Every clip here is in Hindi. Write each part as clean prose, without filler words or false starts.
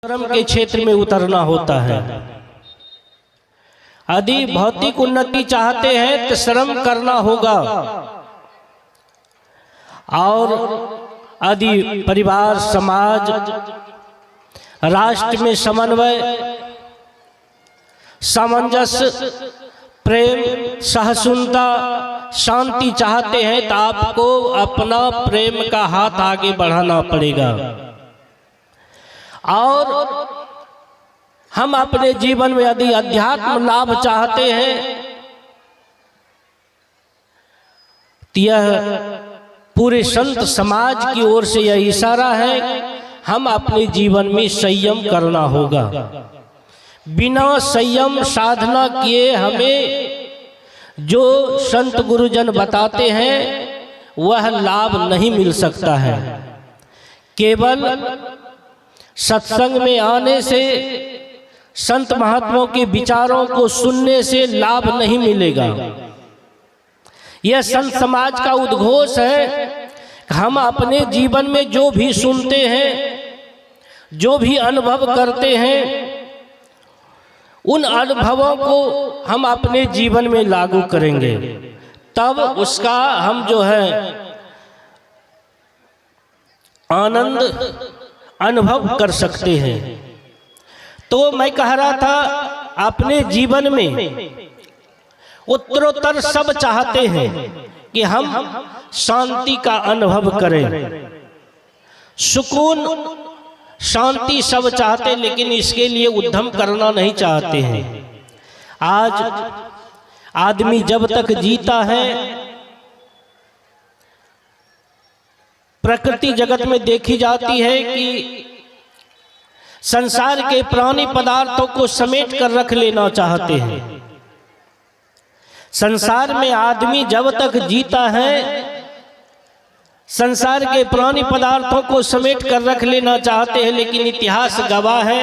श्रम के क्षेत्र में उतरना होता है। यदि भौतिक उन्नति चाहते हैं तो श्रम करना होगा, और यदि परिवार, समाज, राष्ट्र में समन्वय, सामंजस्य, प्रेम, सहिष्णुता, शांति चाहते हैं तो आपको अपना प्रेम का हाथ आगे बढ़ाना पड़ेगा। और हम अपने जीवन में यदि अध्यात्म लाभ चाहते हैं तो यह पूरे संत समाज की ओर से यह इशारा है, हम अपने जीवन में संयम करना होगा। बिना संयम साधना किए हमें जो संत गुरुजन बताते हैं वह लाभ नहीं मिल सकता है। केवल सत्संग में आने से, संत महात्माओं के विचारों को सुनने से लाभ नहीं मिलेगा। यह संत समाज का उद्घोष है कि हम अपने जीवन में जो भी सुनते हैं, जो भी अनुभव करते हैं, उन अनुभवों को हम अपने जीवन में लागू करेंगे, तब उसका हम जो है आनंद अनुभव कर सकते हैं। तो मैं कह रहा था, अपने जीवन में उत्तरोत्तर सब चाहते हैं कि हम शांति का अनुभव करें, सुकून, शांति सब चाहते हैं, लेकिन इसके लिए उद्यम करना नहीं चाहते हैं। आज आदमी जब तक जीता है, प्रकृति जगत में देखी जाती है कि संसार के प्राणी पदार्थों को समेट कर रख लेना चाहते हैं। संसार में आदमी जब तक जीता है, संसार के प्राणी पदार्थों को समेट कर रख लेना चाहते हैं, लेकिन इतिहास गवाह है,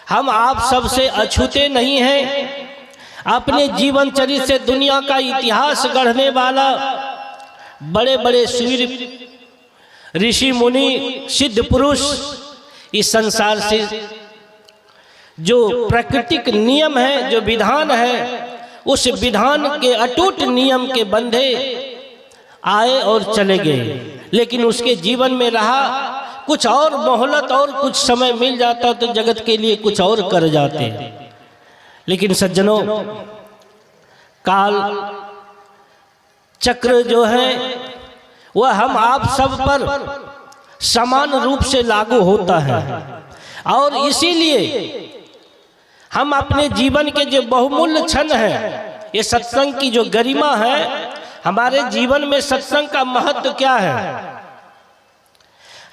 हम आप सबसे अछूते नहीं हैं। अपने जीवन चरित्र से दुनिया का इतिहास गढ़ने वाला बड़े बड़े वीर, ऋषि मुनि, सिद्ध पुरुष इस संसार से जो प्राकृतिक नियम है, जो विधान है, उस विधान के अटूट नियम के बंधे आए और चले गए। लेकिन उसके जीवन में रहा कुछ और मोहलत और कुछ समय मिल जाता तो जगत के लिए कुछ और कर जाते। लेकिन सज्जनों, काल चक्र जो है वह हम आप सब पर समान रूप से लागू होता है, और इसीलिए हम अपने जीवन के जो बहुमूल्य क्षण है, ये सत्संग की जो गरिमा है, हमारे जीवन में सत्संग का महत्व क्या है।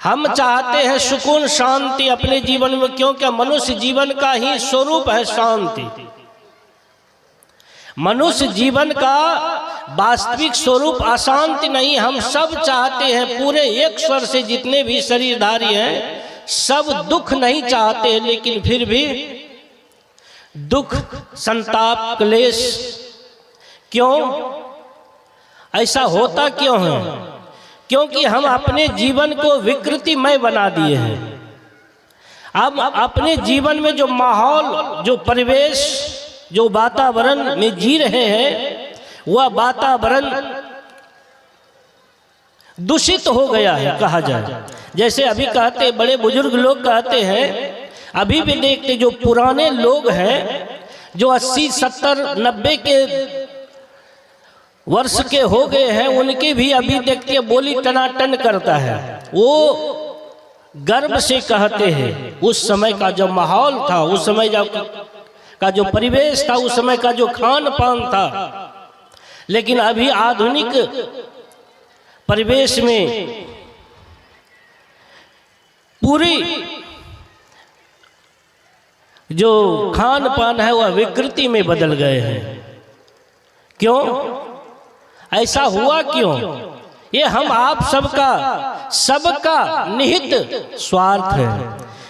हम चाहते हैं सुकून, शांति अपने जीवन में, क्योंकि मनुष्य जीवन का ही स्वरूप है शांति। मनुष्य जीवन का वास्तविक स्वरूप अशांति नहीं। हम सब चाहते हैं, पूरे एक स्वर से जितने भी शरीरधारी हैं, सब दुख नहीं चाहते, लेकिन फिर भी दुख, संताप, क्लेश, क्यों ऐसा होता क्यों है? क्योंकि हम अपने जीवन को विकृतिमय बना दिए हैं। अब अपने जीवन में जो माहौल, जो परिवेश, जो वातावरण में जी रहे हैं, वह वातावरण दूषित हो गया है कहा जाए। जैसे अभी कहते, बड़े बुजुर्ग लोग कहते हैं, अभी भी देखते जो पुराने लोग हैं, जो 80, 70, 90 के वर्ष के हो गए हैं, उनके भी अभी देखते बोली टनाटन करता है। वो गर्व से कहते हैं उस समय का जो माहौल था, उस समय का जो परिवेश था, उस समय का जो खान पान था। लेकिन अभी आधुनिक परिवेश में पूरी जो खान पान है वह विकृति में बदल गए हैं। क्यों ऐसा हुआ? क्यों? ये हम आप सबका निहित स्वार्थ है।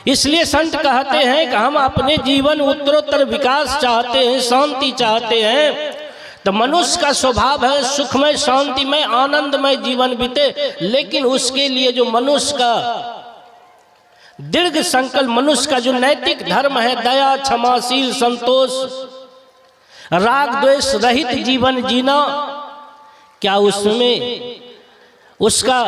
इसलिए संत कहते हैं कि हम अपने जीवन उत्तरोत्तर विकास चाहते हैं, शांति चाहते हैं, तो मनुष्य का स्वभाव है सुखमय, शांतिमय, आनंदमय जीवन बीते। लेकिन उसके लिए जो मनुष्य का दीर्घ संकल्प मनुष्य का जो नैतिक धर्म है, दया, क्षमाशील, संतोष, राग द्वेष रहित जीवन जीना, क्या उसमें उसका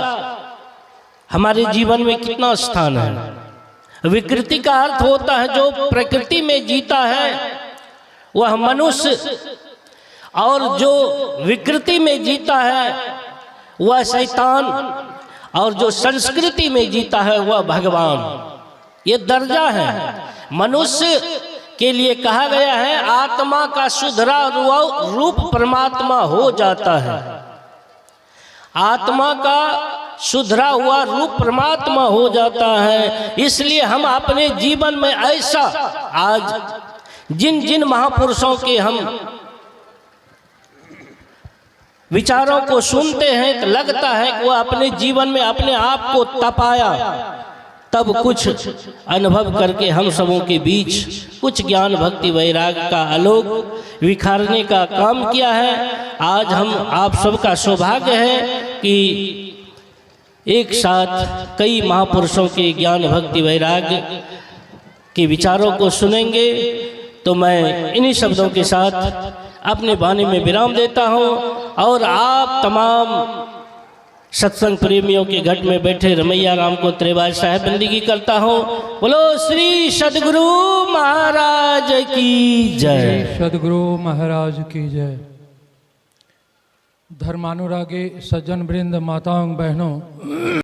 हमारे जीवन में कितना स्थान है। विकृति का अर्थ होता है जो प्रकृति में जीता है वह मनुष्य, और जो विकृति में जीता है वह शैतान, और जो संस्कृति में जीता है वह भगवान। ये दर्जा है। मनुष्य के लिए कहा गया है आत्मा का सुधरा रूप परमात्मा हो जाता है। आत्मा का सुधरा हुआ रूप परमात्मा हो जाता है। इसलिए हम अपने जीवन में ऐसा, आज जिन जिन महापुरुषों के हम विचारों को सुनते हैं तो लगता है कि वह अपने जीवन में अपने आप को तपाया, तब कुछ अनुभव करके हम सबों के बीच कुछ ज्ञान भक्ति वैराग्य का आलोक विखारने का काम किया है। आज हम आप सबका सौभाग्य है कि एक साथ कई महापुरुषों के ज्ञान भक्ति वैराग्य के विचारों को सुनेंगे। तो मैं इन्हीं शब्दों के साथ अपने वाणी में विराम देता हूँ और आप तमाम सत्संग प्रेमियों के घट में बैठे रमैया राम को त्रिवार साहब बंदगी करता हूँ। बोलो श्री सद्गुरु महाराज की जय। सद्गुरु महाराज की जय। धर्मानुरागी सज्जन वृंद, माताओं बहनों,